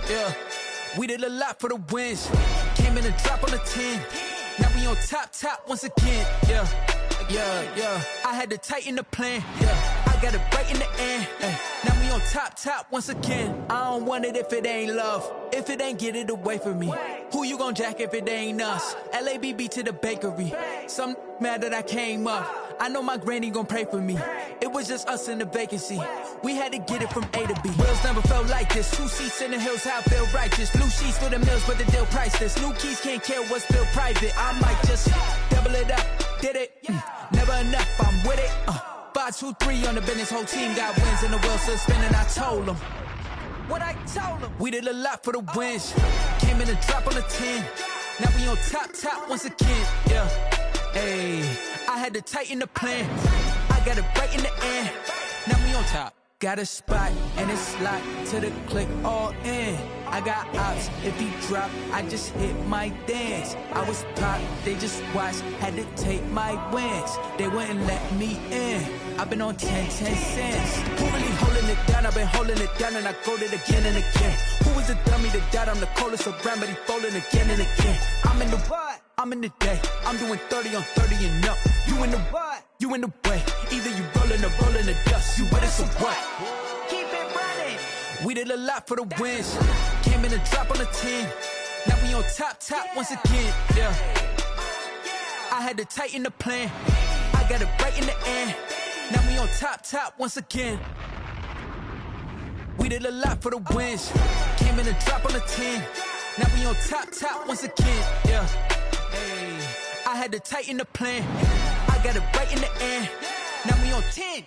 yeah. We did a lot for the wins. Came in a drop on the 10. Now we on top once again, yeah. I had to tighten the plan, yeah. I got it right in the end, now we on top once again. I don't want it if it ain't love. If it ain't, get it away from me. Who you gon' jack if it ain't us? LABB to the bakery. Some mad that I came up. I know my granny gon' pray for me. It was just us in the vacancy. We had to get it from A to B. Wheels never felt like this. 2 seats in the hills, how I feel righteous. Blue sheets for the mills, but the deal priceless. New keys can't care what's still private. I might just double it up. Did it? Never enough, I'm with it. 5, 2, 3 on the business. Whole team got wins and the wheels still spinning. I told them what I told them. We did a lot for the wins. Came in a drop on the 10. Now we on top once again, yeah. Hey, I had to tighten the plan. I got it right in the end. Now we on top. Got a spot and it's locked to the click all in. I got ops, if he drop, I just hit my dance. I was top, they just watched, had to take my wins. They wouldn't let me in. I've been on 10 cents. Who really holding it down? I've been holding it down and I go it again and again. Who was the dummy that died? I'm the coldest around, but he falling again and again. I'm in the what? I'm in the day. I'm doing 30 on 30 and up. You in the what? You in the way. Either you rolling or rolling the dust. You with us or what? Keep it running. We did a lot for the wins. Came in a drop on the 10. Now we on top once again, yeah. I had to tighten the plan. I got it right in the end. Now we on top once again. We did a lot for the wins. Came in a drop on the 10. Now we on top once again, yeah. Hey, I had to tighten the plan. I got it right in the end. Now we on 10.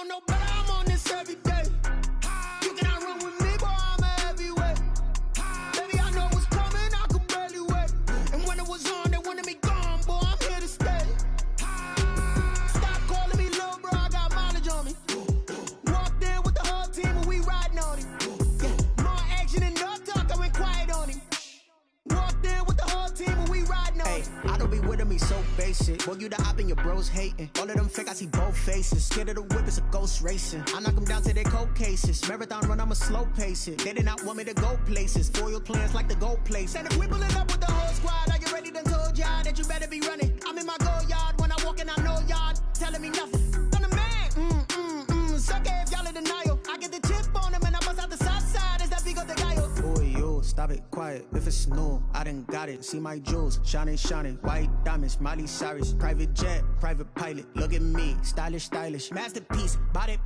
No, but I'm on this every day. You cannot run with me, boy, I'm a heavyweight. Baby, I know what's coming, I could barely wait. And when it was on, they wanted me gone, boy, I'm here to stay. Stop calling me little bro, I got mileage on me. Walked in with the whole team and we riding on him. Yeah, more action and no talk, I went quiet on him. Walked in with the whole team and we riding on him. I don't be with me so basic. Boy, you the op and your bros hating. All of them fake, I see both faces. Scared of the whip, it's a ghost racing. I knock them down to their cold cases. Marathon run, I'ma slow pace it. They did not want me to go places. Foil plans like the gold place. And if we pulling up with the whole squad, are you ready? Done told y'all that you better be running. I'm in my go yard when I walk in, I know y'all telling me nothing. I'm the man, suck it if y'all in denial. I get the chip on them and I bust out the south side. Is that Vigo de Gallo? Boy, yo, stop it, quiet. If it's new, I done got it. See my jewels, shining, white diamonds, Miley Cyrus, private jet, private pilot. Look at me, stylish, masterpiece, body,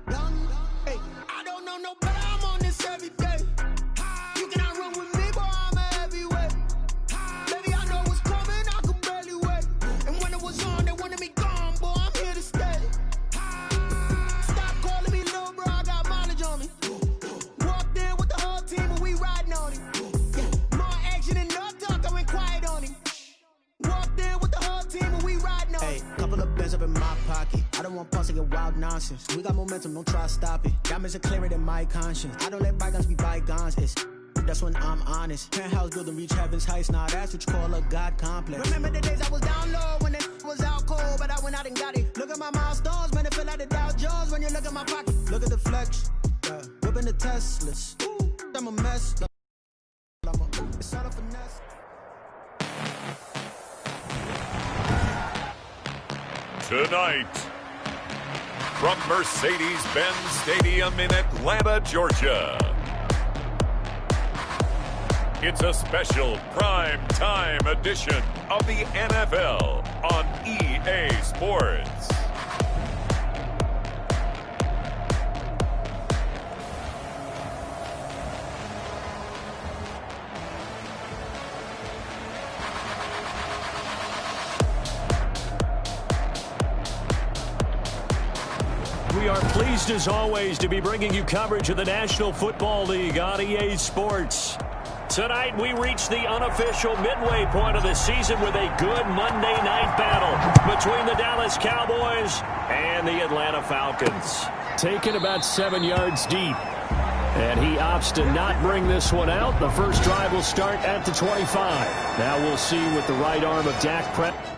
young. Hey, I don't know no better, I'm on this every day. You cannot run with me, boy, I'm a heavyweight. Baby, I know what's coming, I could barely wait. And when it was on, they wanted me gone, boy, I'm here to stay. Stop calling me little bro, I got mileage on me. Walked in with the whole team and we riding on him. Yeah, more action and no talk, I went quiet on him. Walked in with the whole team and we riding on him. Couple of bands up in my pocket. I don't want pause to get wild nonsense. We got momentum, don't try to stop it. Diamonds are clearer than my conscience. I don't let bygones be bygones. That's when I'm honest. Penthouse building, reach heaven's heights. Now that's what you call a God complex. Remember the days I was down low when it was out cold, but I went out and got it. Look at my milestones, man, it feel like the Dow Jones when you look at my pocket. Look at the flex, whipping the Teslas. I'm a mess. It's all a finesse. Tonight, from Mercedes-Benz Stadium in Atlanta, Georgia, it's a special prime time edition of the NFL on EA Sports. are pleased as always to be bringing you coverage of the National Football League on EA Sports. Tonight we reach the unofficial midway point of the season with a good Monday night battle between the Dallas Cowboys and the Atlanta Falcons. Taken about 7 yards deep. And he opts to not bring this one out. The first drive will start at the 25. Now we'll see with the right arm of Dak Prescott.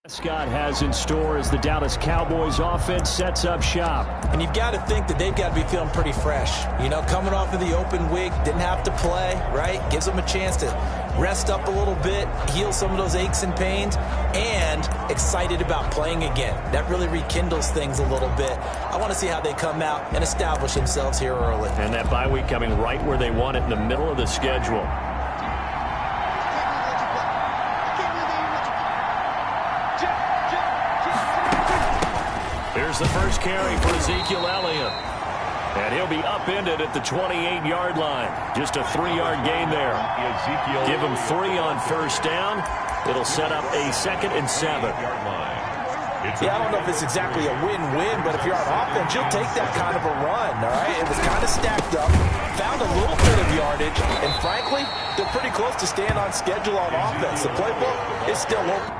Scott has in store as the Dallas Cowboys offense sets up shop. And you've got to think that they've got to be feeling pretty fresh. You know, coming off of the open week, didn't have to play, right? Gives them a chance to rest up a little bit, heal some of those aches and pains, and excited about playing again. That really rekindles things a little bit. I want to see how they come out and establish themselves here early. And that bye week coming right where they want it in the middle of the schedule. Here's the first carry for Ezekiel Elliott. And he'll be upended at the 28-yard line. Just a 3-yard gain there. Give him 3 on first down. It'll set up a 2nd and 7. Yeah, I don't know if it's exactly a win-win, but if you're on offense, you'll take that kind of a run, all right? It was kind of stacked up, found a little bit of yardage, and frankly, they're pretty close to staying on schedule on offense. The playbook is still open.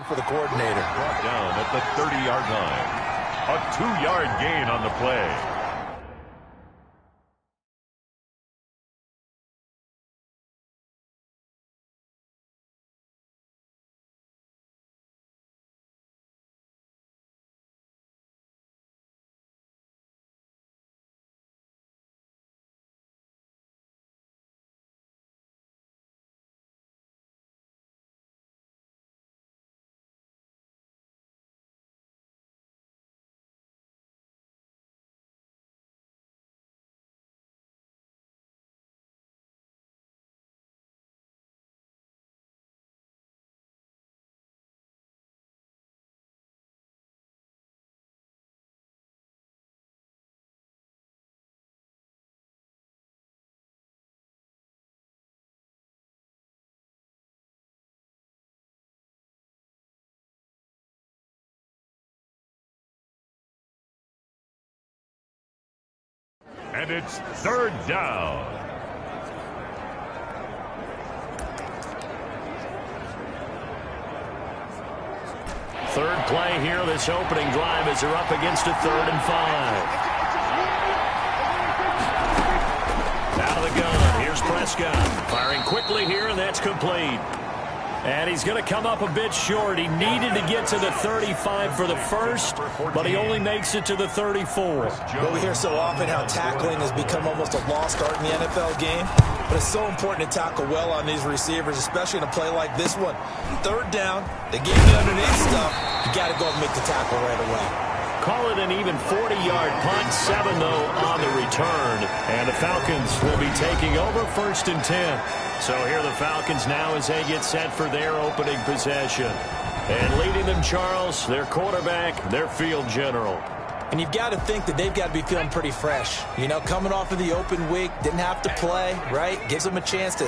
for the coordinator. Brought down at the 30-yard line. A 2-yard gain on the play. And it's 3rd down. Third play here, this opening drive as they're up against a 3rd and 5. Out of the gun, here's Prescott. Firing quickly here, and that's complete. And he's going to come up a bit short. He needed to get to the 35 for the first, but he only makes it to the 34. Well, we hear so often how tackling has become almost a lost art in the NFL game, but it's so important to tackle well on these receivers, especially in a play like this one. 3rd down, they gave you underneath stuff. You got to go and make the tackle right away. Call it an even 40-yard punt, 7 though on the return. And the Falcons will be taking over 1st and 10. So here are the Falcons now as they get set for their opening possession. And leading them, Charles, their quarterback, their field general. And you've got to think that they've got to be feeling pretty fresh. You know, coming off of the open week, didn't have to play, right? Gives them a chance to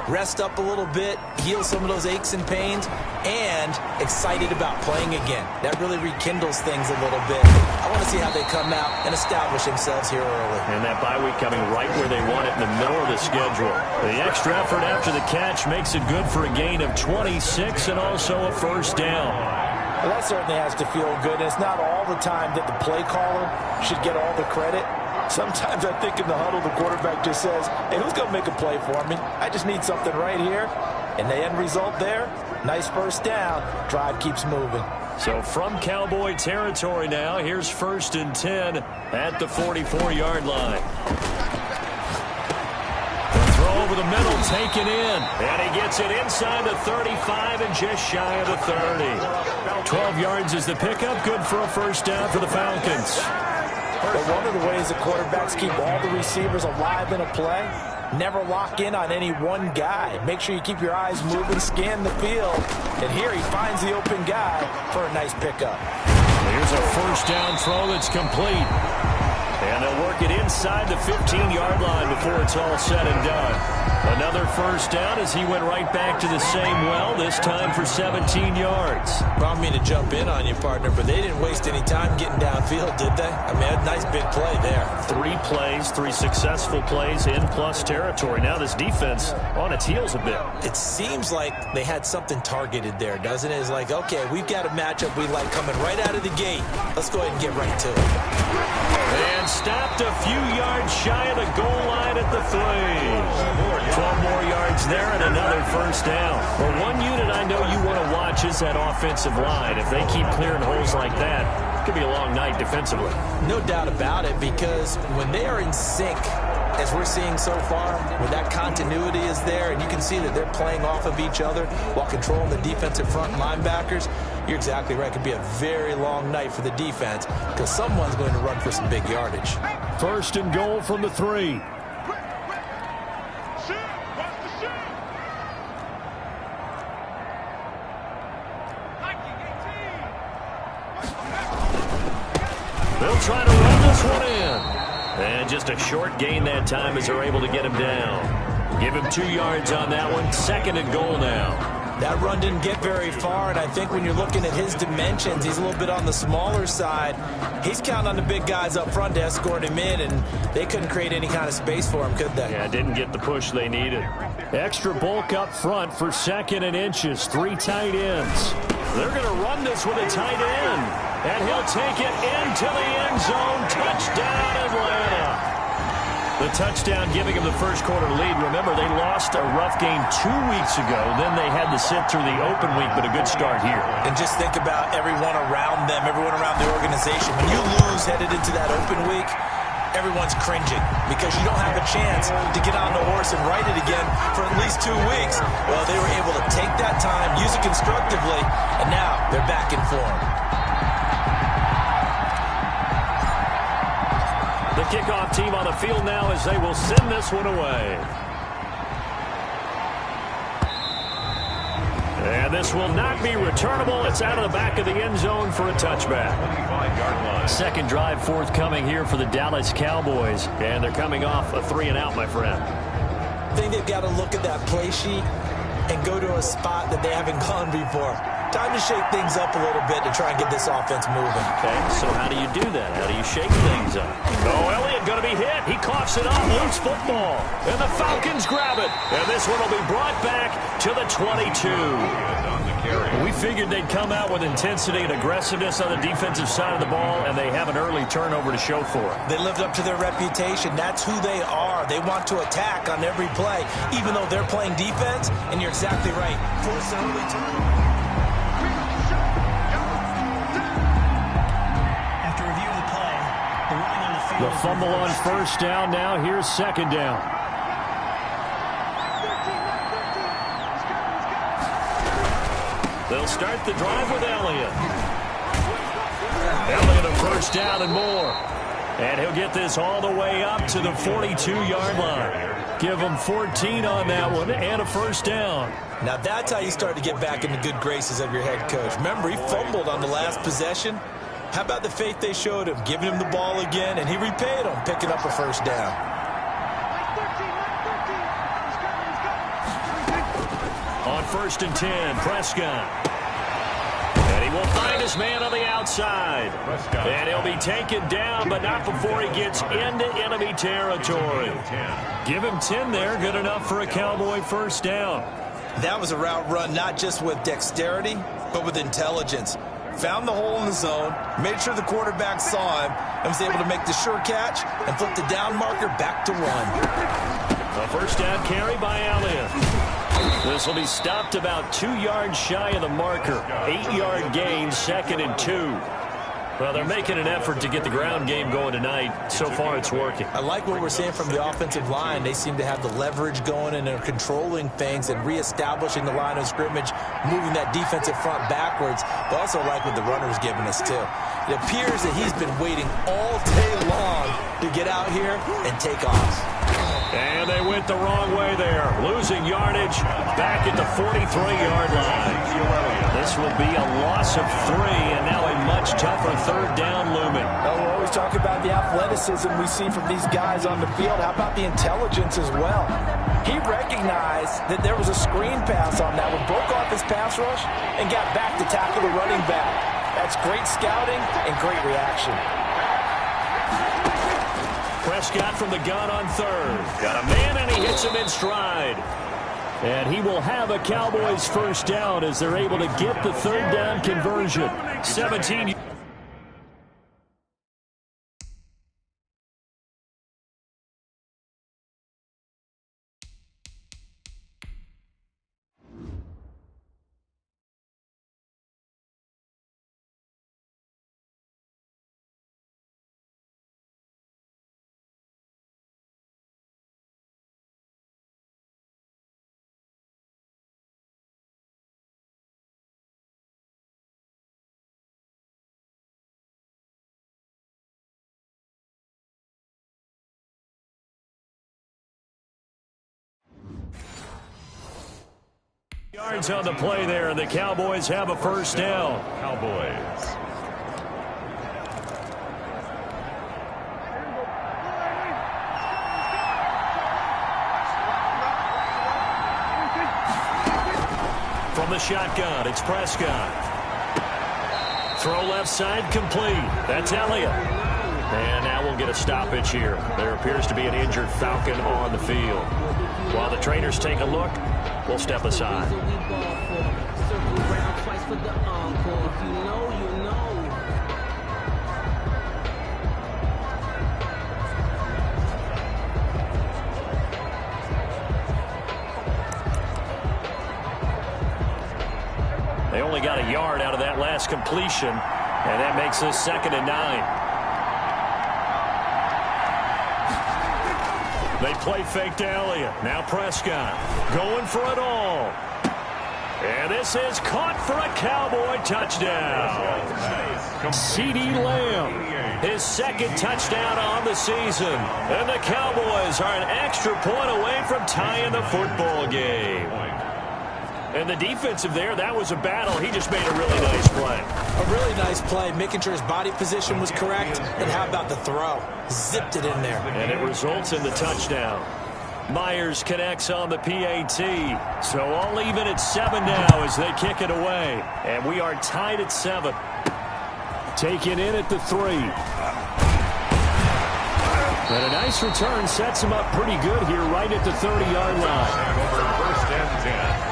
rest up a little bit, heal some of those aches and pains, and excited about playing again. That really rekindles things a little bit. I want to see how they come out and establish themselves here early. And that bye week coming right where they want it in the middle of the schedule. The extra effort after the catch makes it good for a gain of 26 and also a 1st down. Well, that certainly has to feel good. And it's not all the time that the play caller should get all the credit. Sometimes I think in the huddle, the quarterback just says, hey, who's going to make a play for me? I just need something right here. And the end result there, nice 1st down. Drive keeps moving. So from Cowboy territory now, here's 1st and 10 at the 44-yard line. The throw over the middle, taken in. And he gets it inside the 35 and just shy of the 30. 12 yards is the pickup. Good for a 1st down for the Falcons. But one of the ways the quarterbacks keep all the receivers alive in a play, never lock in on any one guy. Make sure you keep your eyes moving, scan the field. And here he finds the open guy for a nice pickup. Here's a 1st down throw that's complete. And they'll work it inside the 15-yard line before it's all said and done. Another 1st down as he went right back to the same well, this time for 17 yards. I don't mean to jump in on you, partner, but they didn't waste any time getting downfield, did they? I mean, a nice big play there. 3 plays, 3 successful plays in plus territory. Now this defense on its heels a bit. It seems like they had something targeted there, doesn't it? It's like, okay, we've got a matchup we like coming right out of the gate. Let's go ahead and get right to it. And stopped a few yards shy of the goal line at the 3. 12 more yards there and another 1st down. Well, one unit I know you want to watch is that offensive line. If they keep clearing holes like that, it could be a long night defensively. No doubt about it, because when they are in sync, as we're seeing so far, when that continuity is there and you can see that they're playing off of each other while controlling the defensive front linebackers, you're exactly right. It could be a very long night for the defense because someone's going to run for some big yardage. 1st and goal from the 3. They'll try to run this one in. And just a short gain that time as they're able to get him down. Give him 2 yards on that one. 2nd and goal now. That run didn't get very far, and I think when you're looking at his dimensions, he's a little bit on the smaller side. He's counting on the big guys up front to escort him in, and they couldn't create any kind of space for him, could they? Yeah, didn't get the push they needed. Extra bulk up front for 2nd and inches. 3 tight ends. They're going to run this with a tight end, and he'll take it into the end zone. Touchdown, Atlanta. The touchdown giving him the first quarter lead. Remember, they lost a rough game 2 weeks ago. Then they had to sit through the open week, but a good start here. And just think about everyone around them, everyone around the organization. When you lose headed into that open week, everyone's cringing because you don't have a chance to get on the horse and ride it again for at least 2 weeks. Well, they were able to take that time, use it constructively, and now they're back in form. The kickoff team on the field now as they will send this one away. And this will not be returnable. It's out of the back of the end zone for a touchback. 2nd drive forthcoming here for the Dallas Cowboys. And they're coming off a 3-and-out, my friend. I think they've got to look at that play sheet and go to a spot that they haven't gone before. Time to shake things up a little bit to try and get this offense moving. Okay, so how do you do that? How do you shake things up? No, Elliott going to be hit. He coughs it up. Loose football. And the Falcons grab it. And this one will be brought back to the 22. We figured they'd come out with intensity and aggressiveness on the defensive side of the ball, and they have an early turnover to show for it. They lived up to their reputation. That's who they are. They want to attack on every play, even though they're playing defense. And you're exactly right. Force an early turnover. The fumble on 1st down now. Here's 2nd down. They'll start the drive with Elliott. Elliott a 1st down and more. And he'll get this all the way up to the 42-yard line. Give him 14 on that one and a 1st down. Now that's how you start to get back in the good graces of your head coach. Remember, he fumbled on the last possession. How about the faith they showed him, giving him the ball again, and he repaid them, picking up a 1st down. On 1st and 10, Prescott. And he will find his man on the outside. And he'll be taken down, but not before he gets into enemy territory. Give him 10 there, good enough for a Cowboy 1st down. That was a route run not just with dexterity, but with intelligence. Found the hole in the zone, made sure the quarterback saw him, and was able to make the sure catch and flip the down marker back to 1. A 1st down carry by Elliott. This will be stopped about 2 yards shy of the marker. 8-yard gain, 2nd and 2. Well, they're making an effort to get the ground game going tonight. So far, it's working. I like what we're seeing from the offensive line. They seem to have the leverage going, and they're controlling things and reestablishing the line of scrimmage, moving that defensive front backwards. But also like what the runner's giving us, too. It appears that he's been waiting all day long to get out here and take off. And they went the wrong way there. Losing yardage back at the 43-yard line. This will be a loss of 3, and now a much tougher 3rd down looming. Well, we're always talking about the athleticism we see from these guys on the field. How about the intelligence as well? He recognized that there was a screen pass on that one, broke off his pass rush, and got back to tackle the running back. That's great scouting and great reaction. Prescott from the gun on 3rd. Got a man, and he hits him in stride. And he will have a Cowboys 1st down as they're able to get the 3rd down conversion. 17. Yards on the play there, and the Cowboys have a 1st down. Cowboys. From the shotgun. It's Prescott. Throw left side complete. That's Elliott. And now we'll get a stoppage here. There appears to be an injured Falcon on the field. While the trainers take a look, we'll step aside. They only got a yard out of that last completion, and that makes this 2nd and 9. They play fake to Elliott. Now Prescott going for it all. And this is caught for a Cowboy touchdown. CeeDee Lamb, his 2nd touchdown on the season. And the Cowboys are an extra point away from tying the football game. And the defensive there, that was a battle. He just made a really nice play. A really nice play, making sure his body position was correct. And how about the throw? Zipped it in there. And it results in the touchdown. Myers connects on the PAT. So all even at 7 now as they kick it away. And we are tied at 7. Taken in at the 3. And a nice return sets him up pretty good here right at the 30-yard line. Over 1st and 10.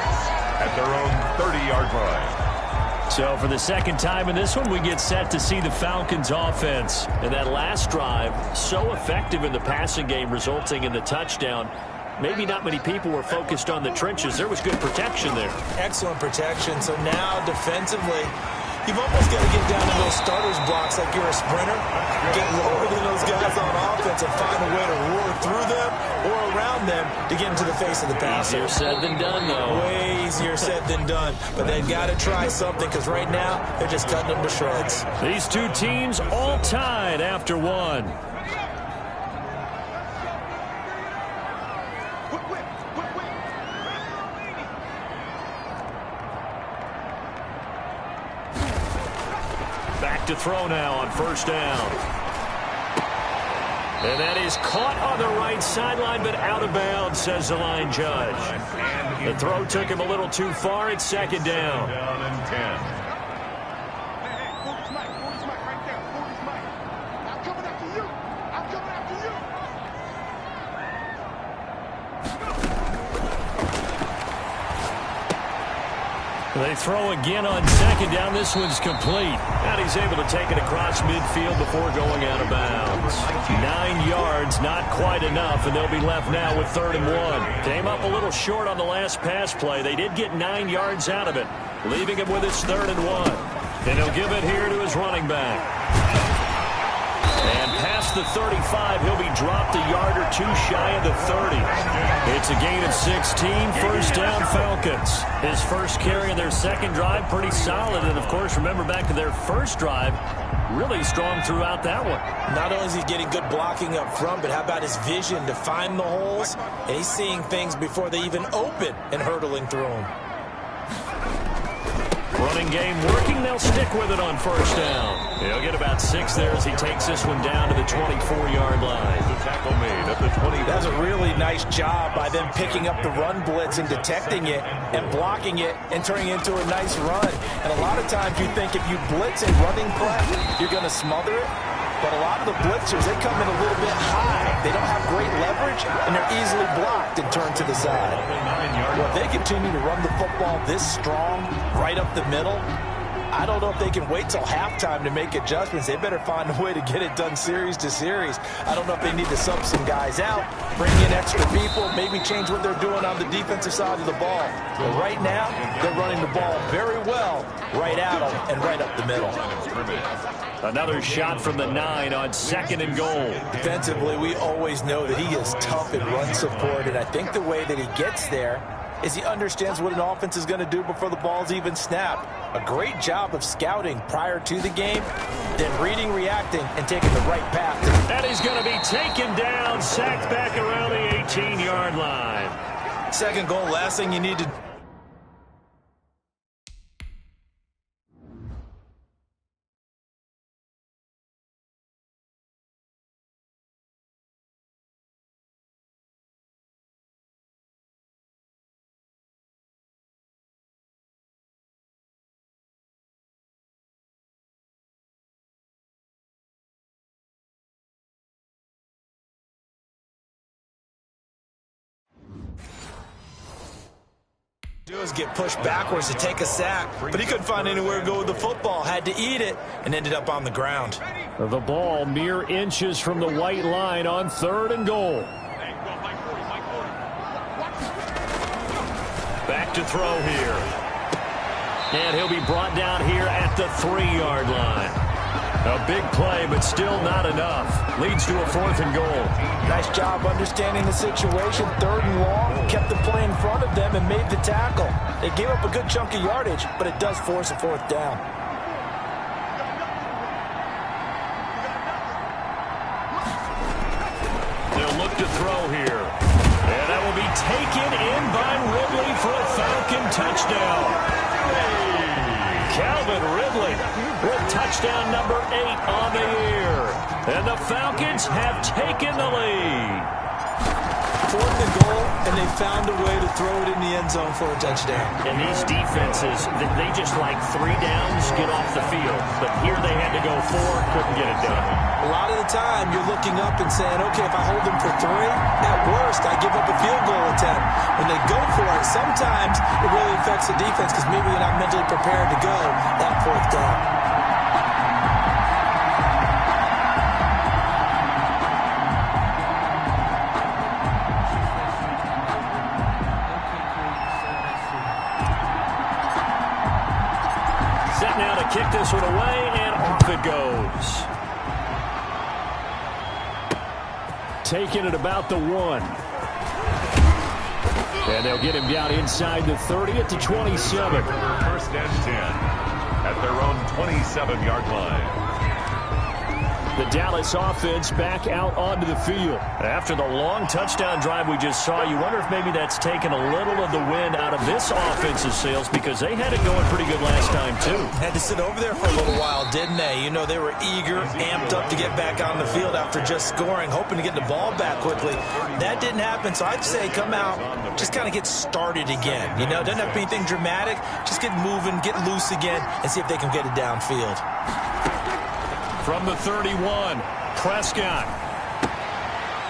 At their own 30-yard line. So for the 2nd time in this one, we get set to see the Falcons offense. And that last drive, so effective in the passing game, resulting in the touchdown. Maybe not many people were focused on the trenches. There was good protection there. Excellent protection. So now defensively, you've almost got to get down to those starters blocks like you're a sprinter. Get lower than those guys on offense and find a way to roar through them or around them to get into the face of the passer. Easier said than done, though. Way easier said than done. But they've got to try something because right now they're just cutting them to shreds. These two teams all tied after 1. Back to throw now on 1st down. And that is caught on the right sideline, but out of bounds, says the line judge. The throw took him a little too far. It's 2nd down. Down and 10. They throw again on 2nd down. This one's complete. And he's able to take it across midfield before going out of bounds. 9 yards, not quite enough, and they'll be left now with 3rd and 1. Came up a little short on the last pass play. They did get 9 yards out of it, leaving him with his 3rd and 1. And he'll give it here to his running back. And past the 35, he'll be dropped a yard or 2 shy of the 30. It's a gain of 16, 1st down Falcons. His first carry of their 2nd drive, pretty solid. And, of course, remember back to their 1st drive, really strong throughout that one. Not only is he getting good blocking up front, but how about his vision to find the holes? And he's seeing things before they even open and hurtling through them. Running game working. They'll stick with it on 1st down. He'll get about 6 there as he takes this one down to the 24-yard line. The tackle made at the 20. That was a really nice job by them picking up the run blitz and detecting it and blocking it and turning it into a nice run. And a lot of times you think if you blitz and running play, you're going to smother it. But a lot of the blitzers, they come in a little bit high. They don't have great leverage, and they're easily blocked and turned to the side. Well, if they continue to run the football this strong, right up the middle, I don't know if they can wait till halftime to make adjustments. They better find a way to get it done series to series. I don't know if they need to sub some guys out, bring in extra people, maybe change what they're doing on the defensive side of the ball. But right now, they're running the ball very well right at them and right up the middle. Another shot from the 9 on 2nd and goal. Defensively, we always know that he is tough in run support, and I think the way that he gets there is he understands what an offense is going to do before the ball's even snapped. A great job of scouting prior to the game, then reading, reacting, and taking the right path. And he's going to be taken down, sacked back around the 18-yard line. 2nd goal, last thing you need to was get pushed backwards to take a sack, but he couldn't find anywhere to go with the football. Had to eat it and ended up on the ground. The ball mere inches from the white line on 3rd and goal. Back to throw here. And he'll be brought down here at the 3-yard line. A big play, but still not enough. Leads to a 4th and goal. Nice job understanding the situation. 3rd and long, kept the play in front of them and made the tackle. They gave up a good chunk of yardage, but it does force a 4th down. They'll look to throw here. And that will be taken in by Ridley for a Falcon touchdown. Calvin Ridley with touchdown number 8 on the year. And the Falcons have taken the lead. 4th and goal, and they found a way to throw it in the end zone for a touchdown. And these defenses, they just like 3 downs, get off the field. But here they had to go 4, couldn't get it done. A lot of the time, you're looking up and saying, okay, if I hold them for 3, at worst, I give up a field goal attempt. When they go for it, sometimes it really affects the defense because maybe they're not mentally prepared to go that 4th down. Now to kick this one away, and off it goes. Taking it about the 1. And they'll get him down inside the 30 at the 27. First and 10 at their own 27-yard line. The Dallas offense back out onto the field. After the long touchdown drive we just saw, you wonder if maybe that's taken a little of the wind out of this offense's sails because they had it going pretty good last time, too. Had to sit over there for a little while, didn't they? You know, they were eager, amped up to get back on the field after just scoring, hoping to get the ball back quickly. That didn't happen, so I'd say come out, just kind of get started again. You know, doesn't have to be anything dramatic. Just get moving, get loose again, and see if they can get it downfield. From the 31, Prescott.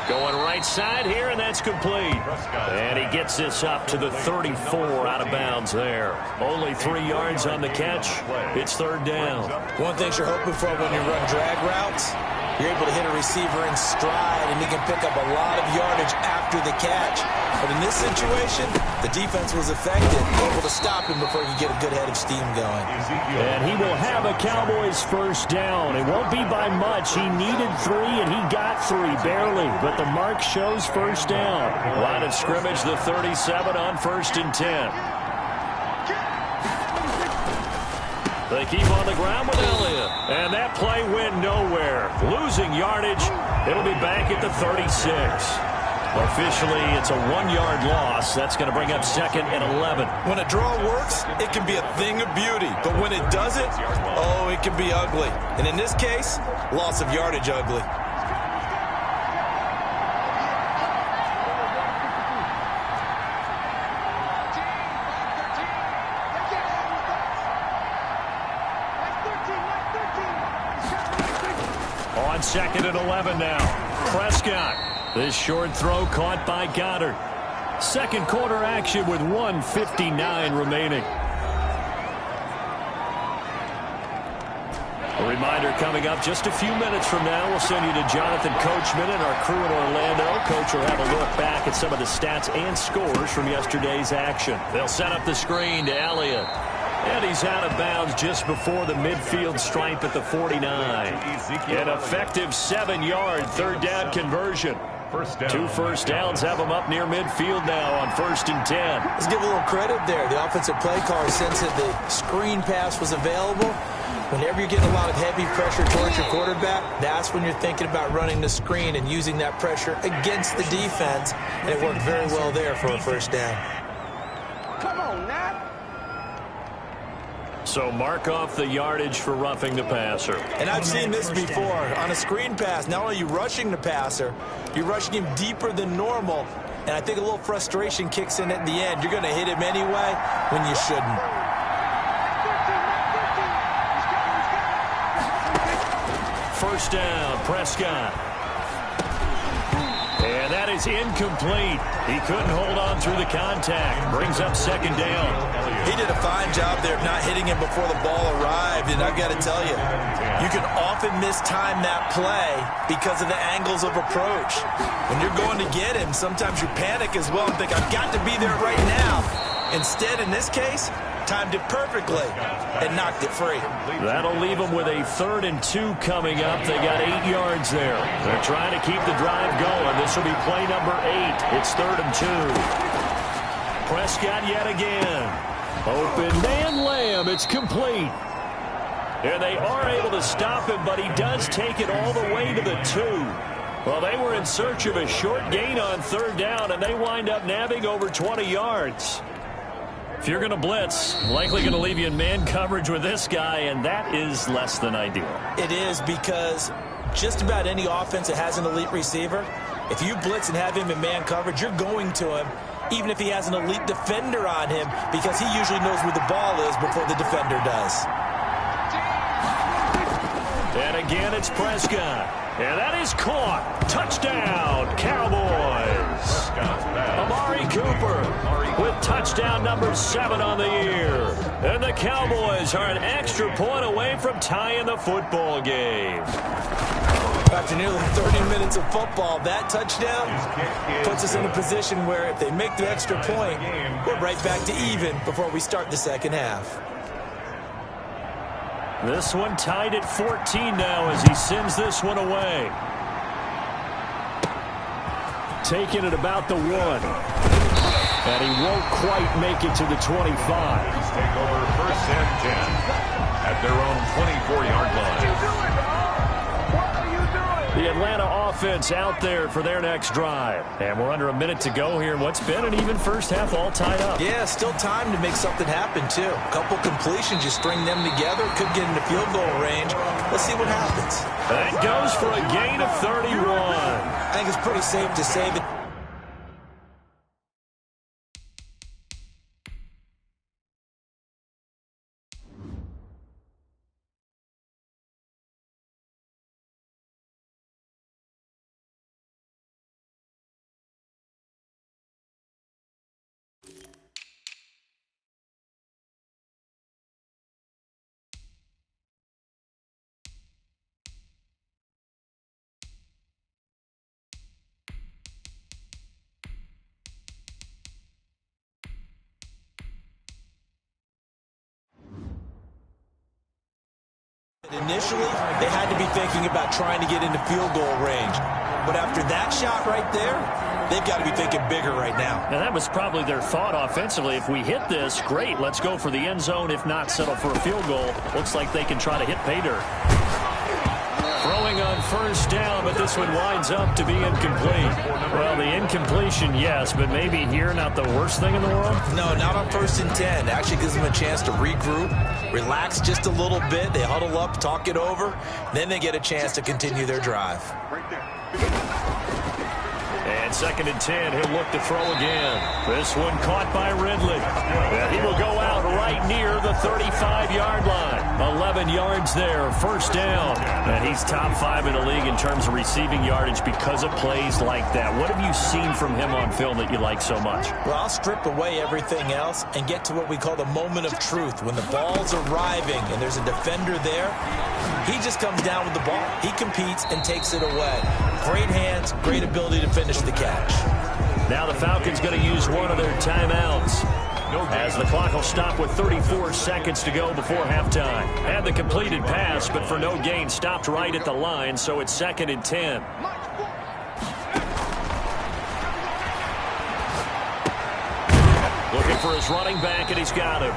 Going right side here, and that's complete. And he gets this up to the 34 out of bounds there. Only 3 yards on the catch. It's 3rd down. One thing you're hoping for when you run drag routes, you're able to hit a receiver in stride, and he can pick up a lot of yardage after the catch. But in this situation, the defense was effective, able to stop him before he could get a good head of steam going. And he will have a Cowboys 1st down. It won't be by much. He needed 3, and he got 3, barely. But the mark shows 1st down. Line of scrimmage, the 37 on 1st and 10. They keep on the ground with Elliott. And that play went nowhere. Losing yardage. It'll be back at the 36. Officially, it's a 1-yard loss. That's going to bring up 2nd and 11. When a draw works, it can be a thing of beauty. But when it doesn't, oh, it can be ugly. And in this case, loss of yardage ugly. On 2nd and 11 now. Prescott. This short throw caught by Goddard. Second quarter action with 1:59 remaining. A reminder coming up just a few minutes from now. We'll send you to Jonathan Coachman and our crew in Orlando. Coach will have a look back at some of the stats and scores from yesterday's action. They'll set up the screen to Elliott. And he's out of bounds just before the midfield stripe at the 49. An effective 7-yard 3rd down conversion. 2 first downs have them up near midfield now on 1st and 10. Let's give a little credit there. The offensive play caller sensed that the screen pass was available. Whenever you're getting a lot of heavy pressure towards your quarterback, that's when you're thinking about running the screen and using that pressure against the defense. And it worked very well there for a 1st down. Come on, now. So mark off the yardage for roughing the passer. And I've seen this before. On a screen pass, not only are you rushing the passer, you're rushing him deeper than normal. And I think a little frustration kicks in at the end. You're going to hit him anyway when you shouldn't. First down, Prescott. And that is incomplete. He couldn't hold on through the contact. Brings up second down. He did a fine job there of not hitting him before the ball arrived, and I've got to tell you, you can often mistime that play because of the angles of approach. When you're going to get him, sometimes you panic as well and think, I've got to be there right now. Instead, in this case, timed it perfectly and knocked it free. That'll leave them with a 3rd and 2 coming up. They got 8 yards there. They're trying to keep the drive going. This will be play number 8. It's 3rd and 2. Prescott yet again. Open man Lamb. It's complete. And they are able to stop him, but he does take it all the way to the 2. Well, they were in search of a short gain on 3rd down, and they wind up nabbing over 20 yards. If you're going to blitz, likely going to leave you in man coverage with this guy, and that is less than ideal. It is, because just about any offense that has an elite receiver, if you blitz and have him in man coverage, you're going to him, even if he has an elite defender on him, because he usually knows where the ball is before the defender does. And again, it's Prescott. And that is caught. Touchdown, Cowboys. Amari Cooper with touchdown number 7 on the year. And the Cowboys are an extra point away from tying the football game. After nearly 30 minutes of football, that touchdown puts us in a position where if they make the extra point, we're right back to even before we start the second half. This one tied at 14 now as he sends this one away. Taking it about the 1. And he won't quite make it to the 25. Take over 1st and 10 at their own 24-yard line. The Atlanta offense out there for their next drive. And we're under a minute to go here in what's been an even first half, all tied up. Yeah, still time to make something happen, too. A couple completions, you string them together, could get into field goal range. Let's see what happens. That goes for a gain of 31. I think it's pretty safe to say that. Initially, they had to be thinking about trying to get into field goal range. But after that shot right there, they've got to be thinking bigger right now. And that was probably their thought offensively. If we hit this, great, let's go for the end zone. If not, settle for a field goal. Looks like they can try to hit pay dirt. Throwing on 1st down, but this one winds up to be incomplete. Well, the incompletion, yes, but maybe here not the worst thing in the world? No, not on 1st and 10. It actually gives them a chance to regroup, relax just a little bit. They huddle up, talk it over. Then they get a chance to continue their drive. And 2nd and 10, he'll look to throw again. This one caught by Ridley. And he will go out right near the 35-yard line. 11 yards there, 1st down. And he's top 5 in the league in terms of receiving yardage because of plays like that. What have you seen from him on film that you like so much? Well, I'll strip away everything else and get to what we call the moment of truth. When the ball's arriving and there's a defender there, he just comes down with the ball. He competes and takes it away. Great hands, great ability to finish the catch. Now the Falcons going to use one of their timeouts as the clock will stop with 34 seconds to go before halftime. Had the completed pass, but for no gain, stopped right at the line, so it's 2nd and 10. Looking for his running back, and he's got him.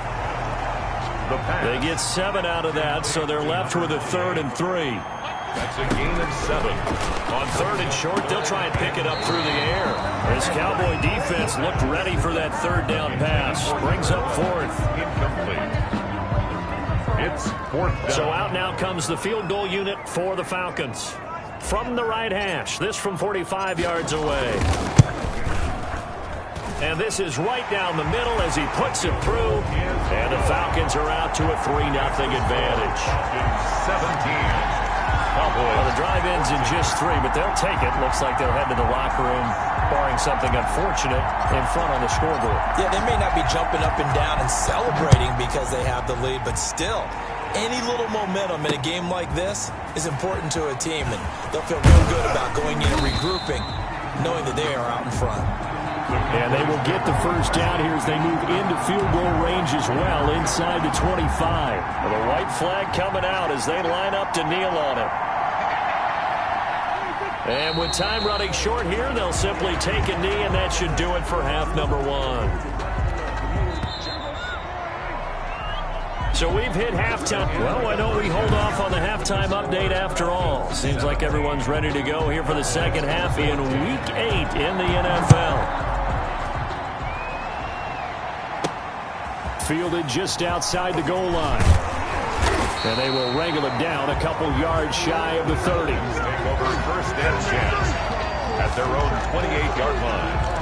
They get 7 out of that, so they're left with a 3rd and 3. That's a gain of 7. On 3rd and short, they'll try and pick it up through the air. This Cowboy defense looked ready for that 3rd down pass. Brings up 4th. Incomplete. It's 4th down. So out now comes the field goal unit for the Falcons. From the right hash, this from 45 yards away. And this is right down the middle as he puts it through. And the Falcons are out to a 3-0 advantage. 17. Well, the drive ends in just 3, but they'll take it. Looks like they'll head to the locker room, barring something unfortunate, in front on the scoreboard. Yeah, they may not be jumping up and down and celebrating because they have the lead, but still, any little momentum in a game like this is important to a team, and they'll feel real good about going in and regrouping, knowing that they are out in front. And they will get the first down here as they move into field goal range as well, inside the 25. Well, the white flag coming out as they line up to kneel on it. And with time running short here, they'll simply take a knee, and that should do it for half number 1. So we've hit halftime. Well, why don't we hold off on the halftime update after all? Seems like everyone's ready to go here for the second half in Week 8 in the NFL. Fielded just outside the goal line. And they will wrangle it down a couple yards shy of the 30. Take over first and chance at their own 28-yard line.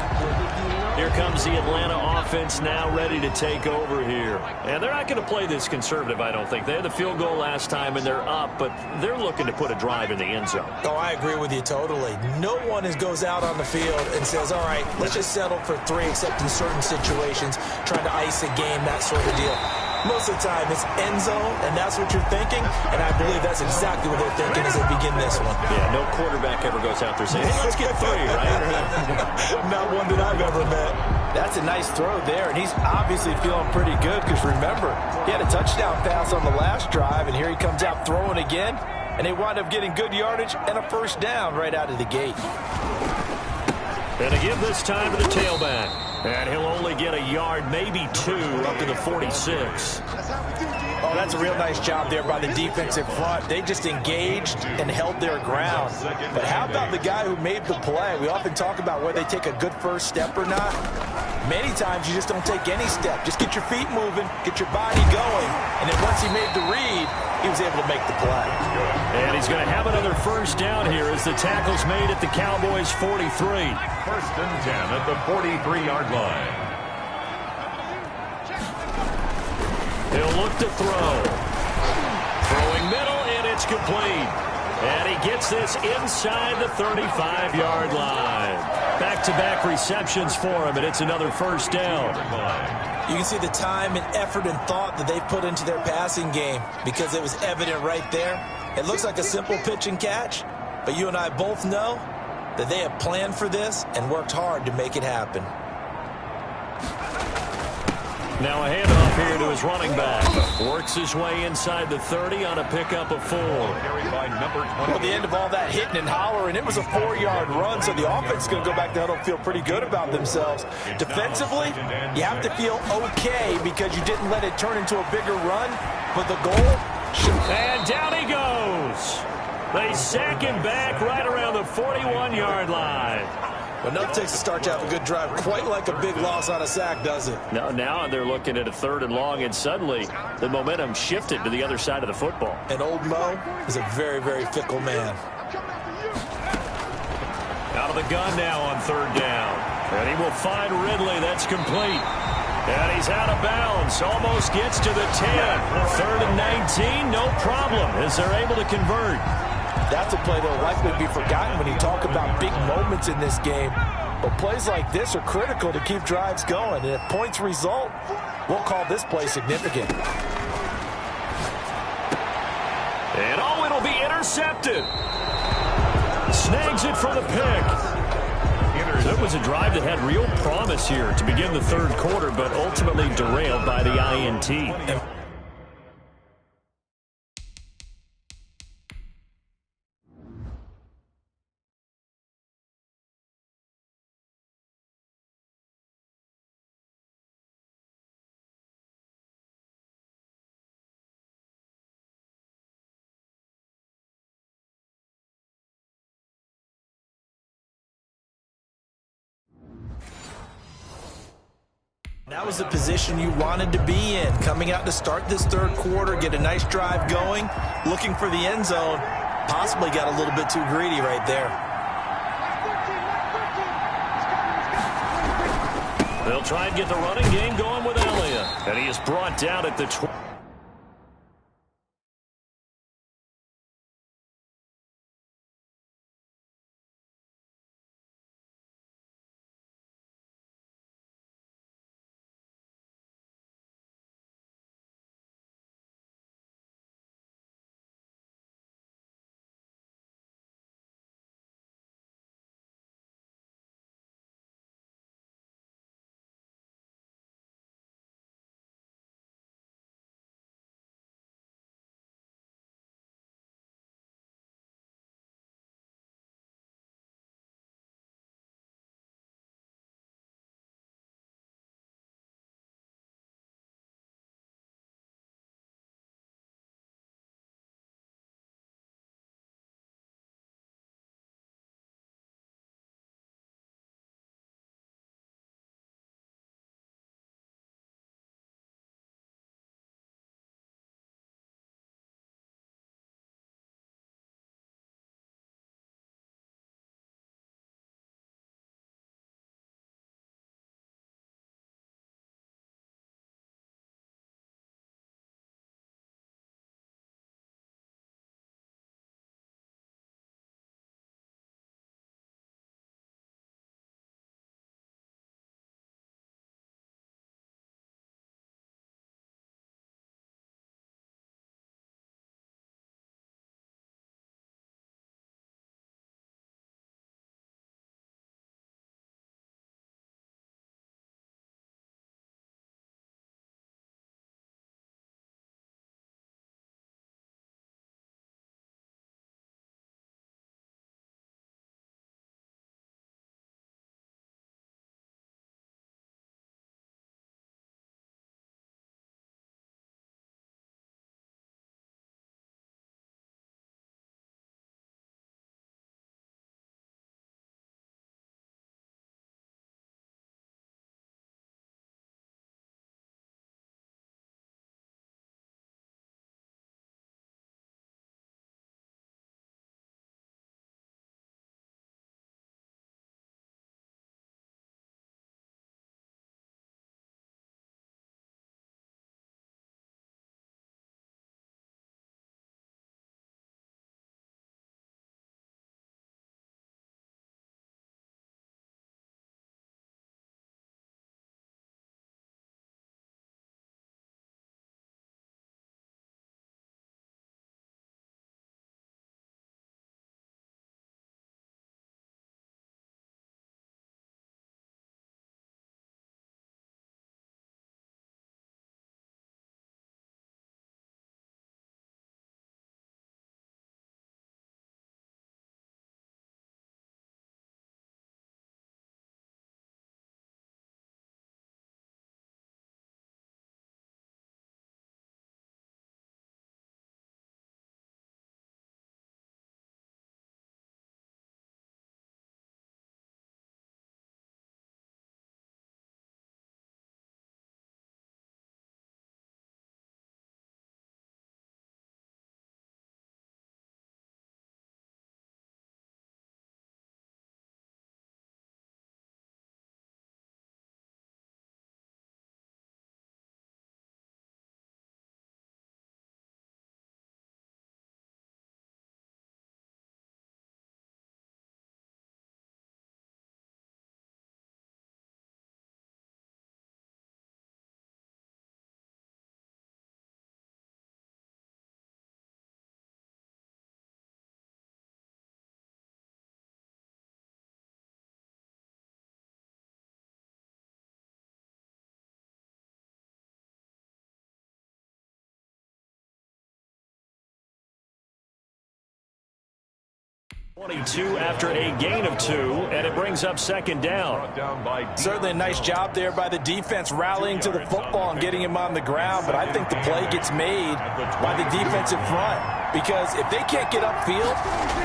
Here comes the Atlanta offense now ready to take over here. And they're not going to play this conservative, I don't think. They had the field goal last time, and they're up, but they're looking to put a drive in the end zone. Oh, I agree with you totally. No one goes out on the field and says, all right, let's just settle for 3, except in certain situations, trying to ice a game, that sort of deal. Most of the time, it's end zone, and that's what you're thinking, and I believe that's exactly what they're thinking as they begin this one. Yeah, no quarterback ever goes out there saying, hey, let's get 3, right? Not one that I've ever met. That's a nice throw there, and he's obviously feeling pretty good because, remember, he had a touchdown pass on the last drive, and here he comes out throwing again, and they wind up getting good yardage and a first down right out of the gate. And to give this time to the tailback. And he'll only get a yard, maybe 2, up to the 46. Oh, that's a real nice job there by the defensive front. They just engaged and held their ground. But how about the guy who made the play? We often talk about whether they take a good first step or not. Many times you just don't take any step. Just get your feet moving, get your body going. And then once he made the read, he was able to make the play. And he's going to have another first down here as the tackle's made at the Cowboys' 43. First and 10 at the 43-yard line. He'll look to throw. Throwing middle, and it's complete. And he gets this inside the 35-yard line. Back-to-back receptions for him, and it's another first down. You can see the time and effort and thought that they've put into their passing game because it was evident right there. It looks like a simple pitch and catch, but you and I both know that they have planned for this and worked hard to make it happen. Now a handoff here to his running back. Works his way inside the 30 on a pickup of 4. Well, the end of all that hitting and hollering, it was a 4-yard run, so the offense is going to go back to huddle and feel pretty good about themselves. Defensively, you have to feel okay because you didn't let it turn into a bigger run, but the goal should... And down he goes. They sack him back right around the 41-yard line. Well, nothing takes to start to have a good drive quite like a big loss on a sack, does it? Now they're looking at a 3rd and long, and suddenly the momentum shifted to the other side of the football. And old Mo is a very, very fickle man. Out of the gun now on 3rd down. And he will find Ridley. That's complete. And he's out of bounds. Almost gets to the 10. 3rd and 19, no problem, as they're able to convert. That's a play that will likely be forgotten when you talk about big moments in this game. But plays like this are critical to keep drives going. And if points result, we'll call this play significant. And oh, it'll be intercepted. Snags it for the pick. That was a drive that had real promise here to begin the 3rd quarter, but ultimately derailed by the INT. That was the position you wanted to be in, coming out to start this 3rd quarter, get a nice drive going, looking for the end zone, possibly got a little bit too greedy right there. They'll try and get the running game going with Elliott, and he is brought down at the 20. 22 after a gain of 2, and it brings up second down. Certainly a nice job there by the defense rallying to the football and getting him on the ground, but I think the play gets made by the defensive front because if they can't get upfield,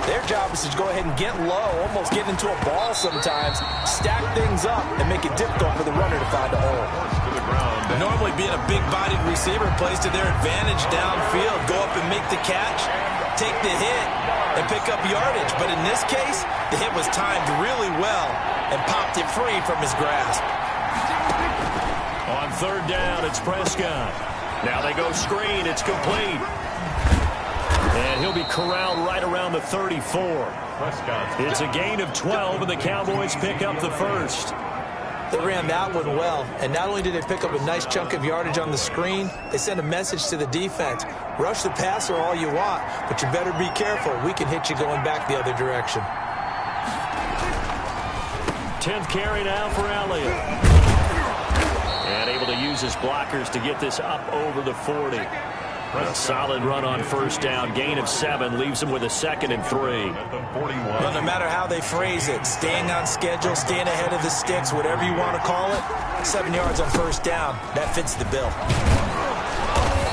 their job is to go ahead and get low, almost get into a ball sometimes, stack things up, and make it difficult for the runner to find a hole. Normally being a big-bodied receiver plays to their advantage downfield, go up and make the catch, take the hit, and pick up yardage. But in this case, the hit was timed really well and popped it free from his grasp. On third down, it's Prescott. Now they go screen. It's complete. And he'll be corralled right around the 34. It's a gain of 12, and the Cowboys pick up the first. They ran that one well, and not only did they pick up a nice chunk of yardage on the screen, they sent a message to the defense. Rush the passer all you want, but you better be careful. We can hit you going back the other direction. 10th carry now for Elliott. And able to use his blockers to get this up over the 40. A solid run on first down. Gain of 7 leaves him with a 2nd and 3. Well, no matter how they phrase it, staying on schedule, staying ahead of the sticks, whatever you want to call it, 7 yards on first down, that fits the bill.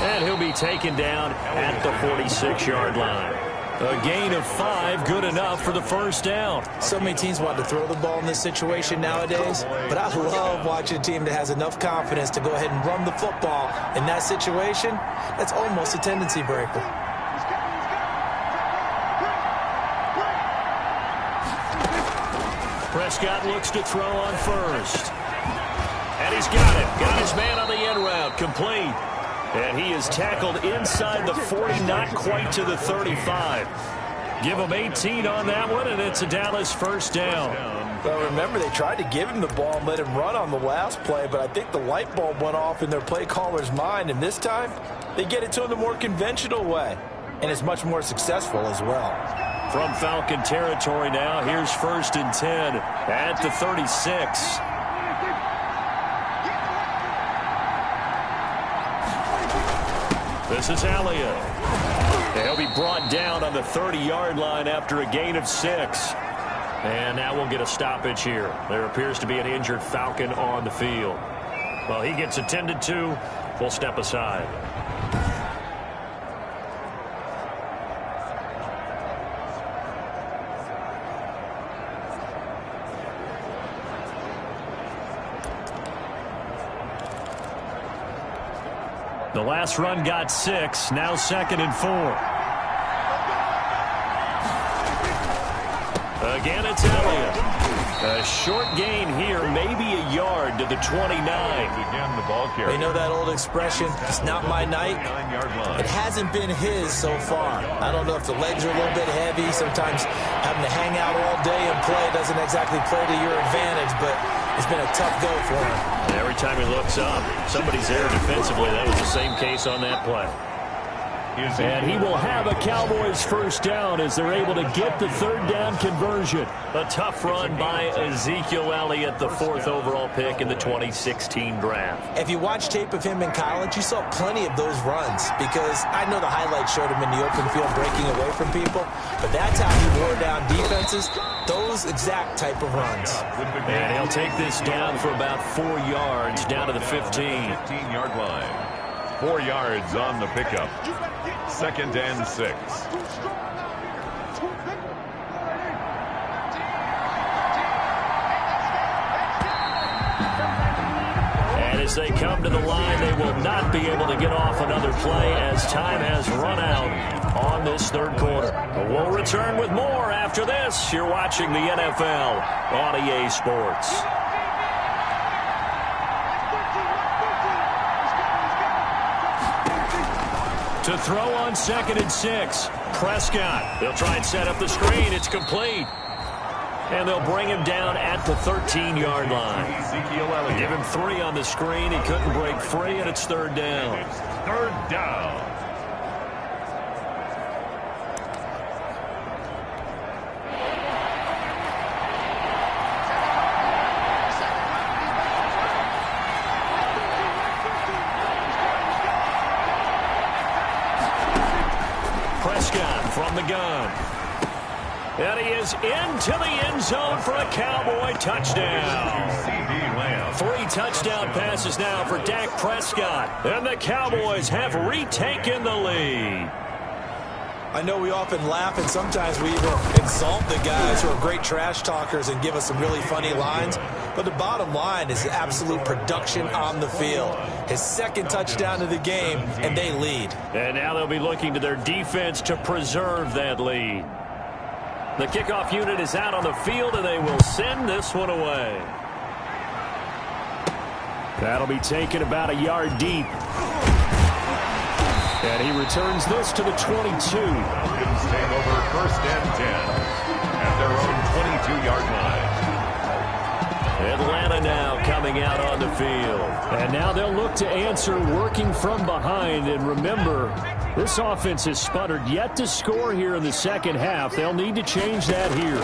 And he'll be taken down at the 46-yard line. A gain of 5, good enough for the first down. So many teams want to throw the ball in this situation nowadays, but I love watching a team that has enough confidence to go ahead and run the football in that situation. That's almost a tendency breaker. Prescott looks to throw on first. And he's got it. Got his man on the end route. Complete. And he is tackled inside the 40, not quite to the 35. Give him 18 on that one, and it's a Dallas first down. Well, remember, they tried to give him the ball and let him run on the last play, but I think the light bulb went off in their play caller's mind, and this time they get it to him the more conventional way, and it's much more successful as well. From Falcon territory now, here's 1st and 10 at the 36. This is Elliott. He'll be brought down on the 30-yard line after a gain of 6. And now we'll get a stoppage here. There appears to be an injured Falcon on the field. Well, he gets attended to. We'll step aside. The last run got 6. Now 2nd and 4. Again, it's Elliott. A short gain here, maybe a yard to the 29. They know that old expression, it's not my night. It hasn't been his so far. I don't know if the legs are a little bit heavy. Sometimes having to hang out all day and play doesn't exactly play to your advantage, but it's been a tough go for him. And every time he looks up, somebody's there defensively. That was the same case on that play. And he will have a Cowboys first down as they're able to get the 3rd down conversion. A tough run by Ezekiel Elliott, the 4th overall pick in the 2016 draft. If you watch tape of him in college, you saw plenty of those runs because I know the highlights showed him in the open field breaking away from people, but that's how he wore down defenses, those exact type of runs. And he'll take this down for about 4 yards, down to the 15-yard line. 4 yards on the pickup. 2nd and 6. And as they come to the line, they will not be able to get off another play as time has run out on this 3rd quarter. We'll return with more after this. You're watching the NFL on EA Sports. To throw on 2nd and 6. Prescott. They'll try and set up the screen. It's complete. And they'll bring him down at the 13-yard line. Give him 3 on the screen. He couldn't break free, and it's 3rd down. 3rd down. Prescott from the gun. And he is into the end zone for a Cowboy touchdown. 3 touchdown passes now for Dak Prescott. And the Cowboys have retaken the lead. I know we often laugh and sometimes we even insult the guys who are great trash talkers and give us some really funny lines. But the bottom line is absolute production on the field. His 2nd touchdown of the game, and they lead. And now they'll be looking to their defense to preserve that lead. The kickoff unit is out on the field, and they will send this one away. That'll be taken about a yard deep. And he returns this to the 22. Falcons take over 1st and 10 at their own 22-yard line. Atlanta now coming out on the field. And now they'll look to answer working from behind. And remember, this offense has sputtered yet to score here in the second half. They'll need to change that here.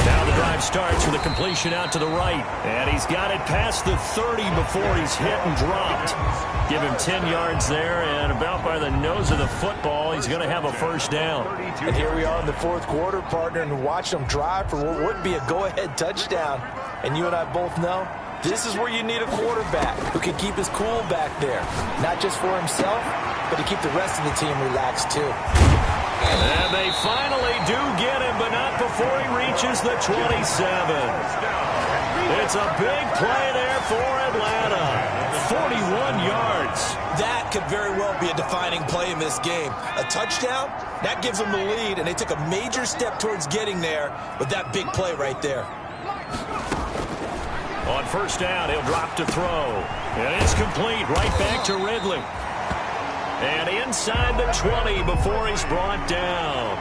Now the drive starts with a completion out to the right. And he's got it past the 30 before he's hit and dropped. Give him 10 yards there, and about by the nose of the football, he's going to have a first down. And here we are in the 4th quarter, partner, and watch them drive for what would be a go-ahead touchdown. And you and I both know this is where you need a quarterback who can keep his cool back there. Not just for himself, but to keep the rest of the team relaxed, too. And they finally do get him, but not before he reaches the 27. It's a big play there for Atlanta. 41 yards. That could very well be a defining play in this game. A touchdown, that gives them the lead, and they took a major step towards getting there with that big play right there. On 1st down, he'll drop to throw. And it's complete right back to Ridley. And inside the 20 before he's brought down.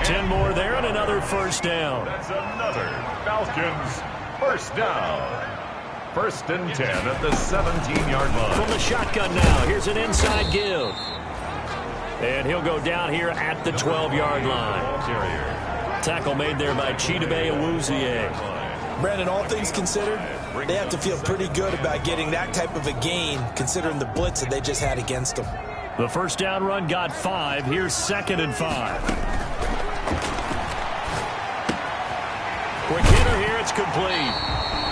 10 more there and another first down. That's another Falcons first down. 1st and 10 at the 17-yard line. From the shotgun now, here's an inside give. And he'll go down here at the 12-yard line. Tackle made there by Chidobe Awuzie. Brandon, all things considered, they have to feel pretty good about getting that type of a gain, considering the blitz that they just had against them. The first down run got 5. Here's 2nd and 5. Quick hitter here, it's complete.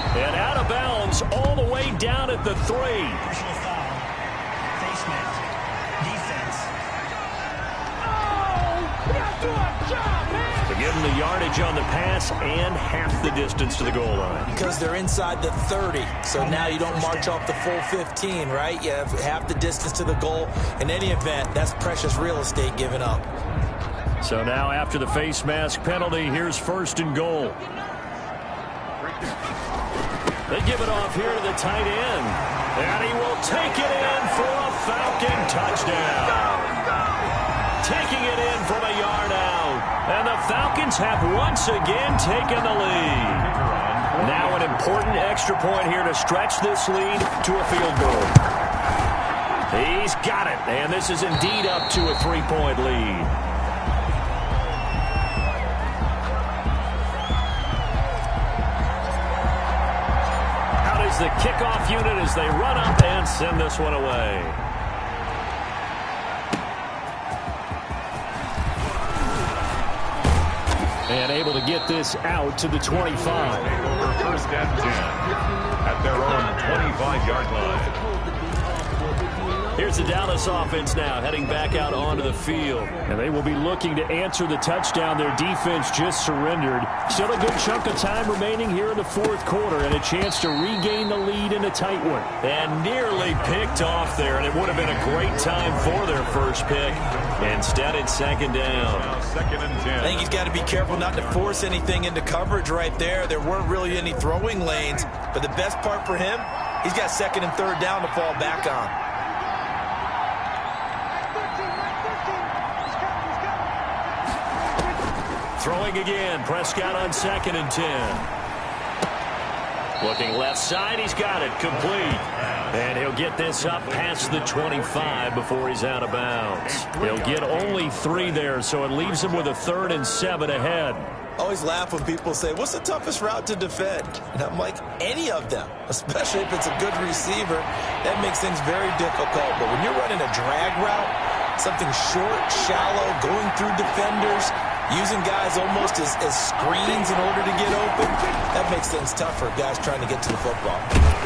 And out of bounds all the way down at the 3. Personal foul. Face mask. Defense. To give them the yardage on the pass and half the distance to the goal line. Because they're inside the 30, so now you don't march off the full 15, right? You have half the distance to the goal. In any event, that's precious real estate given up. So now after the face mask penalty, here's 1st and goal. They give it off here to the tight end. And he will take it in for a Falcon touchdown. Taking it in from a yard out. And the Falcons have once again taken the lead. Now an important extra point here to stretch this lead to a field goal. He's got it. And this is indeed up to a 3-point lead. The kickoff unit as they run up and send this one away. And able to get this out to the 25. Over 1st and 10 at their own 25-yard line. Here's the Dallas offense now heading back out onto the field. And they will be looking to answer the touchdown their defense just surrendered. Still a good chunk of time remaining here in the 4th quarter and a chance to regain the lead in a tight one. And nearly picked off there, and it would have been a great time for their first pick. Instead, it's 2nd down. 2nd and 10. I think he's got to be careful not to force anything into coverage right there. There weren't really any throwing lanes, but the best part for him, he's got 2nd and 3rd down to fall back on. Throwing again, Prescott on 2nd and 10. Looking left side, he's got it, complete. And he'll get this up past the 25 before he's out of bounds. He'll get only 3 there, so it leaves him with a 3rd and 7 ahead. I always laugh when people say, what's the toughest route to defend? And I'm like, any of them, especially if it's a good receiver. That makes things very difficult. But when you're running a drag route, Something short, shallow, going through defenders, using guys almost as screens in order to get open. That makes things tough for guys trying to get to the football.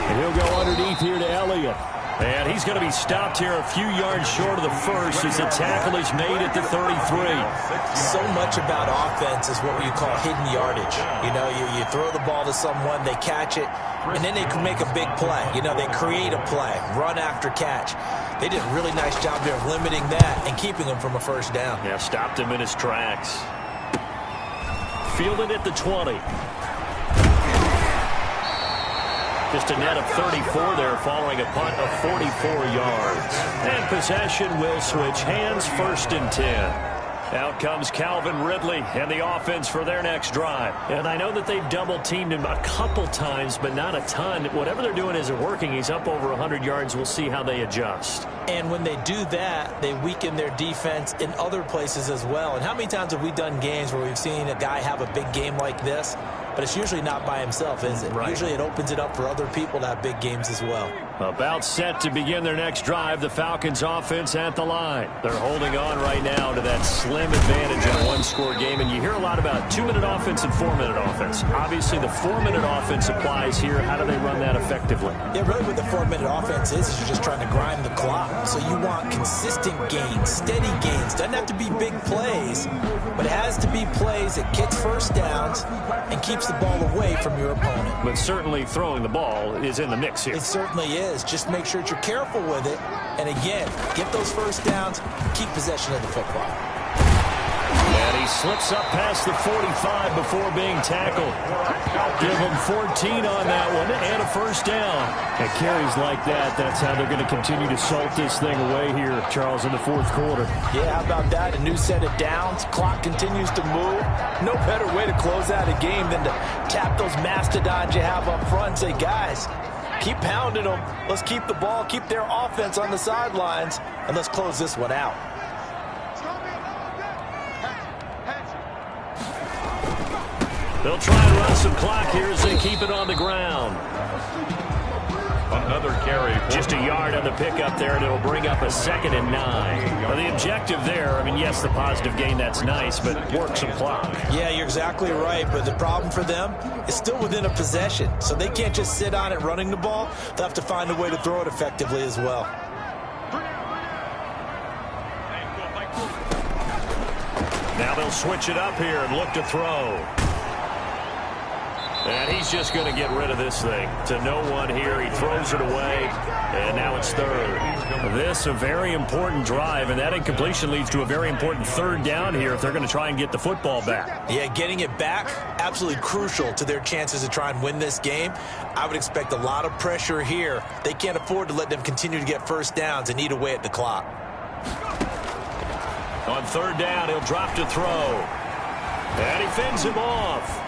And he'll go underneath here to Elliott. And he's going to be stopped here a few yards short of the first as the tackle is made at the 33. So much about offense is what you call hidden yardage. You know, you throw the ball to someone, they catch it, and then they can make a big play. You know, they create a play, run after catch. They did a really nice job there of limiting that and keeping him from a first down. Yeah, stopped him in his tracks. Fielded at the 20. Just a net of 34 there following a punt of 44 yards. And possession will switch hands, 1st and 10. Out comes Calvin Ridley and the offense for their next drive. And I know that they've double-teamed him a couple times, but not a ton. Whatever they're doing isn't working. He's up over 100 yards. We'll see how they adjust. And when they do that, they weaken their defense in other places as well. And how many times have we done games where we've seen a guy have a big game like this? But it's usually not by himself, is it? Right. Usually it opens it up for other people to have big games as well. About set to begin their next drive, the Falcons offense at the line. They're holding on right now to that slim advantage in a one-score game. And you hear a lot about 2-minute offense and 4-minute offense. Obviously, the 4-minute offense applies here. How do they run that effectively? Yeah, really what the 4-minute offense is you're just trying to grind the clock. So you want consistent gains, steady gains. Doesn't have to be big plays, but it has to be plays that gets first downs and keeps the ball away from your opponent. But certainly throwing the ball is in the mix here. It certainly is. Just make sure that you're careful with it. And again, get those first downs, keep possession of the football. And he slips up past the 45 before being tackled. Give him 14 on that one and a first down. And carries like that, that's how they're going to continue to salt this thing away here, Charles, in the 4th quarter. Yeah, how about that? A new set of downs. Clock continues to move. No better way to close out a game than to tap those mastodons you have up front and say, guys, keep pounding them. Let's keep the ball, keep their offense on the sidelines, and let's close this one out. They'll try and run some clock here as they keep it on the ground. Another carry. Just a yard on the pickup there, and it'll bring up a 2nd and 9. Now, the objective there, I mean, yes, the positive gain, that's nice, but work some clock. Yeah, you're exactly right, but the problem for them is still within a possession, so they can't just sit on it running the ball. They'll have to find a way to throw it effectively as well. Now they'll switch it up here and look to throw. And he's just going to get rid of this thing. To no one here. He throws it away. And now it's 3rd. This a very important drive. And that incompletion leads to a very important 3rd down here if they're going to try and get the football back. Yeah, getting it back, absolutely crucial to their chances to try and win this game. I would expect a lot of pressure here. They can't afford to let them continue to get first downs and eat away at the clock. On 3rd down, he'll drop to throw. And he fends him off.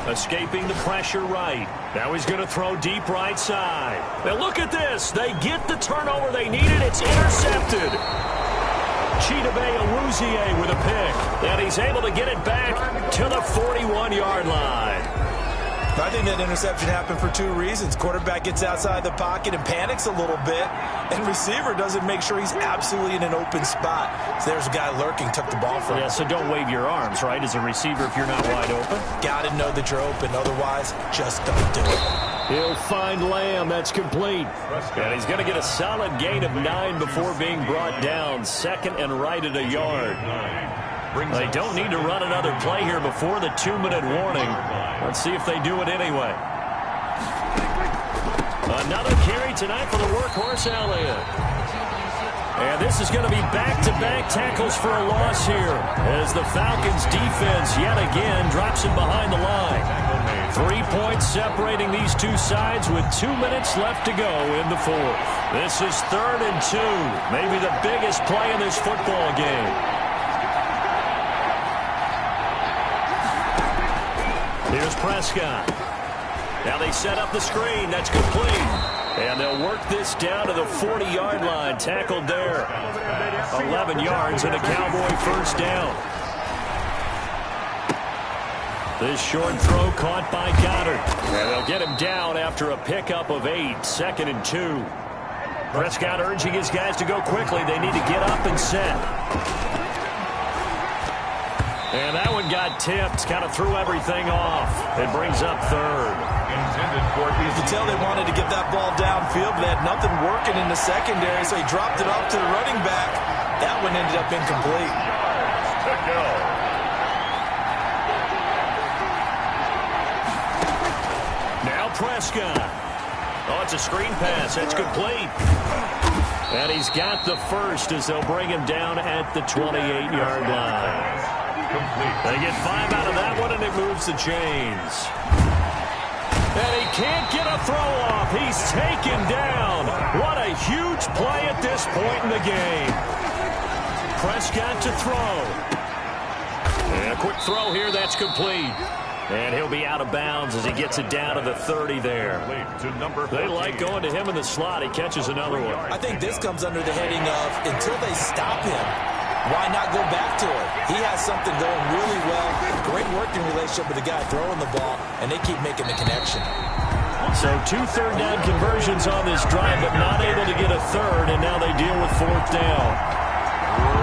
Escaping the pressure right. Now he's going to throw deep right side. Now look at this. They get the turnover they needed. It's intercepted. Chidobe Awuzie with a pick. And he's able to get it back to the 41-yard line. I think that interception happened for 2 reasons. Quarterback gets outside the pocket and panics a little bit, and receiver doesn't make sure he's absolutely in an open spot. So there's a guy lurking, took the ball from him. Yeah, so don't wave your arms, right, as a receiver if you're not wide open? Got to know that you're open. Otherwise, just don't do it. He'll find Lamb. That's complete. And he's going to get a solid gain of 9 before being brought down. 2nd and right at a yard. They don't need to run another play here before the 2-minute warning. Let's see if they do it anyway. Another carry tonight for the workhorse Elliott. And this is going to be back-to-back tackles for a loss here as the Falcons defense yet again drops him behind the line. 3 points separating these two sides with 2 minutes left to go in the 4th. This is 3rd and 2, maybe the biggest play in this football game. Here's Prescott. Now they set up the screen. That's complete. And they'll work this down to the 40-yard line. Tackled there. 11 yards and a Cowboy first down. This short throw caught by Goddard. And they'll get him down after a pickup of 8. 2nd and 2. Prescott urging his guys to go quickly. They need to get up and set. And that one got tipped, kind of threw everything off. It brings up third. You could tell they wanted to get that ball downfield, but they had nothing working in the secondary, so he dropped it off to the running back. That one ended up incomplete. Now Prescott. Oh, it's a screen pass. That's complete. And he's got the first as they'll bring him down at the 28-yard line. They get 5 out of that one, and it moves the chains. And he can't get a throw off. He's taken down. What a huge play at this point in the game. Prescott to throw. And a quick throw here. That's complete. And he'll be out of bounds as he gets it down to the 30 there. They like going to him in the slot. He catches another one. I think this comes under the heading of until they stop him, why not go back to it? He has something going really well. Great working relationship with the guy throwing the ball, and they keep making the connection. So 2 third-down conversions on this drive, but not able to get a third, and now they deal with 4th down.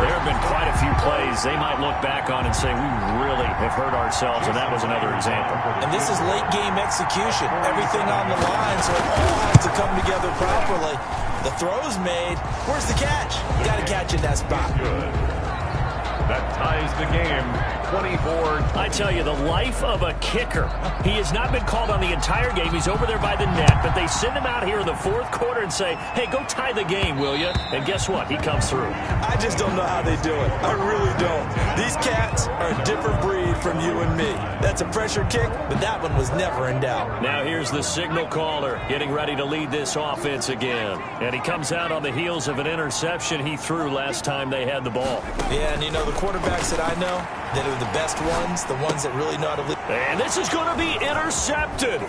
There have been quite a few plays they might look back on and say, we really have hurt ourselves, and that was another example. And this is late-game execution. Everything on the line, so it all has to come together properly. The throw's made. Where's the catch? Got to catch in that spot. Good. That ties the game. 24. I tell you, the life of a kicker. He has not been called on the entire game. He's over there by the net, but they send him out here in the 4th quarter and say, hey, go tie the game, will you? And guess what? He comes through. I just don't know how they do it. I really don't. These cats are a different breed from you and me. That's a pressure kick, but that one was never in doubt. Now here's the signal caller getting ready to lead this offense again. And he comes out on the heels of an interception he threw last time they had the ball. Yeah, and you know, the quarterbacks that I know that are the best ones, the ones that really know how to lead. And this is going to be intercepted.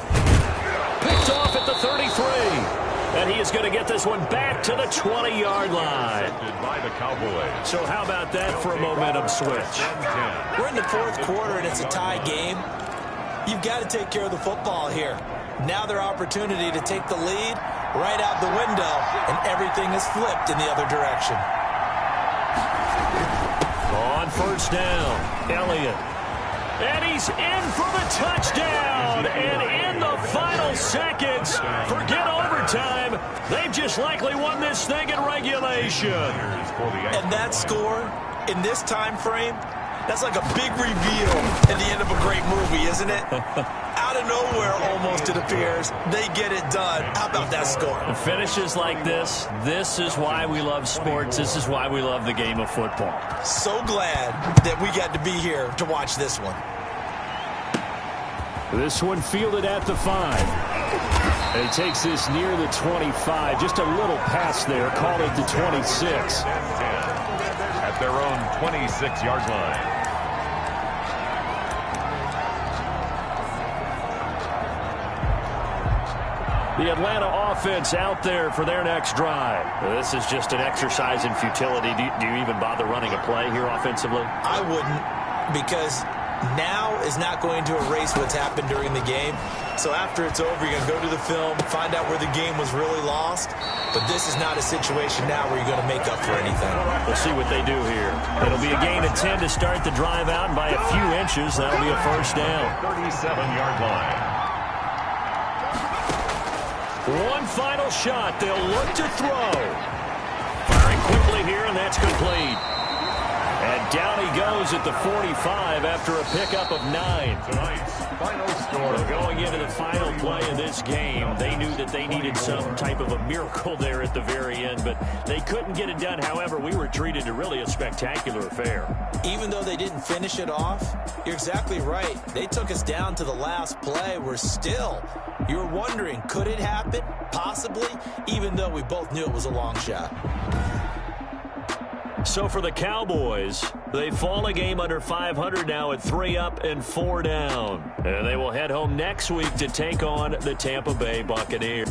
Picked off at the 33. And he is going to get this one back to the 20-yard line. By the Cowboys. So how about that for a momentum switch? We're in the 4th quarter, and it's a tie game. You've got to take care of the football here. Now their opportunity to take the lead right out the window, and everything is flipped in the other direction. On 1st down, Elliott. And he's in for the touchdown. And in the final seconds, forget overtime. They've just likely won this thing in regulation. And that score in this time frame, that's like a big reveal at the end of a great movie, isn't it? Out of nowhere, almost, it appears, they get it done. How about that score? Finishes like this is why we love sports. This is why we love the game of football. So glad that we got to be here to watch this one. This one fielded at the 5. And he takes this near the 25. Just a little pass there. Called it the 26. At their own 26-yard line. The Atlanta offense out there for their next drive. This is just an exercise in futility. Do you even bother running a play here offensively? I wouldn't, because now is not going to erase what's happened during the game. So after it's over, you're going to go to the film, find out where the game was really lost. But this is not a situation now where you're going to make up for anything. We'll see what they do here. It'll be a gain of 10 to start the drive out, and by a few inches, that'll be a 1st down. 37-yard line. One final shot. They'll look to throw. Firing quickly here, and that's complete. And down he goes at the 45 after a pickup of 9. Tonight's final score. Well, going into the final play of this game, they knew that they needed some type of a miracle there at the very end, but they couldn't get it done. However, we were treated to really a spectacular affair. Even though they didn't finish it off, you're exactly right. They took us down to the last play. We're still, you're wondering, could it happen? Possibly, even though we both knew it was a long shot. So for the Cowboys, they fall a game under 500 now at 3 up and 4 down. And they will head home next week to take on the Tampa Bay Buccaneers.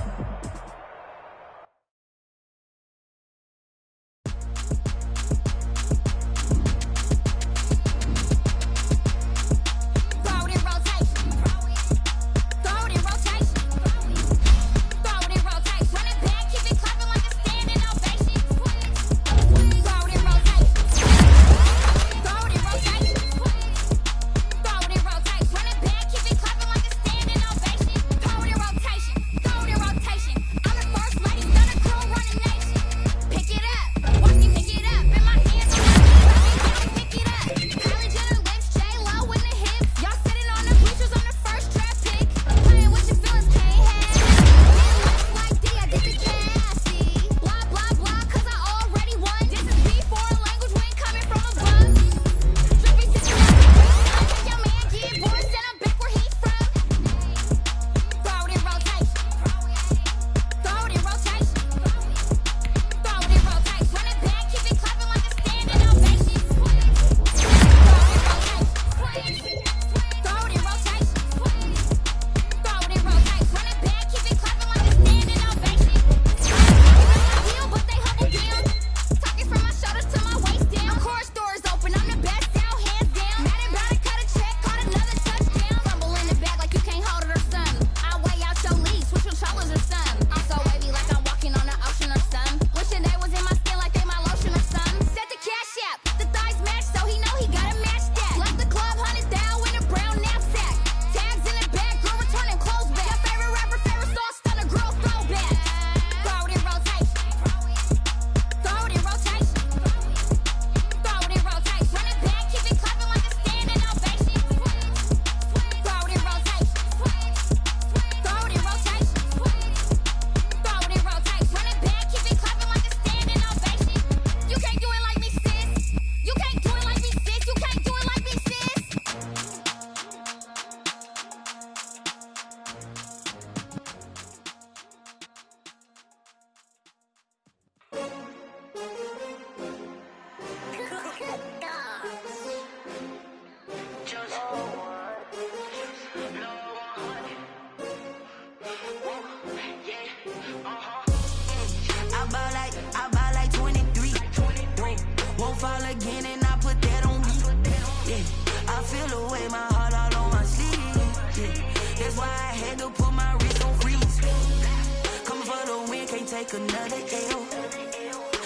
take another L.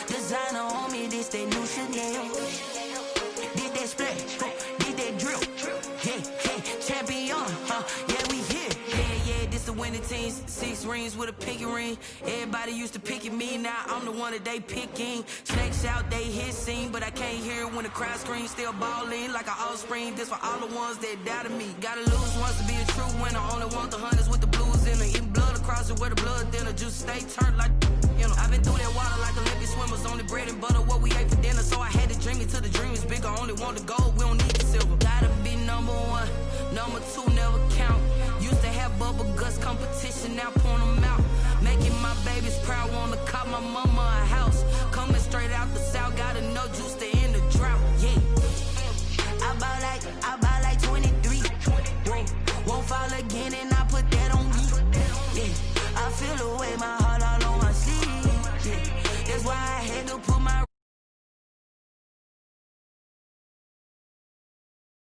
Designer on me, this that new Chanel. Did that splash, did that drill. Yeah, champion, yeah, we here. Yeah, this the winning teams. 6 rings with a pinky ring. Everybody used to picking me, now I'm the one that they picking. Snakes out, they hit scene, but I can't hear it when the crowd screams. Still balling like an offspring. This for all the ones that doubted me. Gotta lose once to be a true winner. Only want the hunters with the blues in it. Eating blood across it where the blood dinner. Just stay turned like, you know. I've been through that water like Olympic swimmers. Only bread and butter, what we ate for dinner. So I had to dream it till the dream is bigger. Only want the gold, we don't need the silver. Gotta be number 1, number 2 never count. Used to have bubble guts competition, now point them out. Making my babies proud, wanna cop my mama a house. Coming straight out the south, gotta know juice to end the drought. Yeah, I buy like 23. Whoa, won't fall again, and I put that on me. Yeah, I feel the way my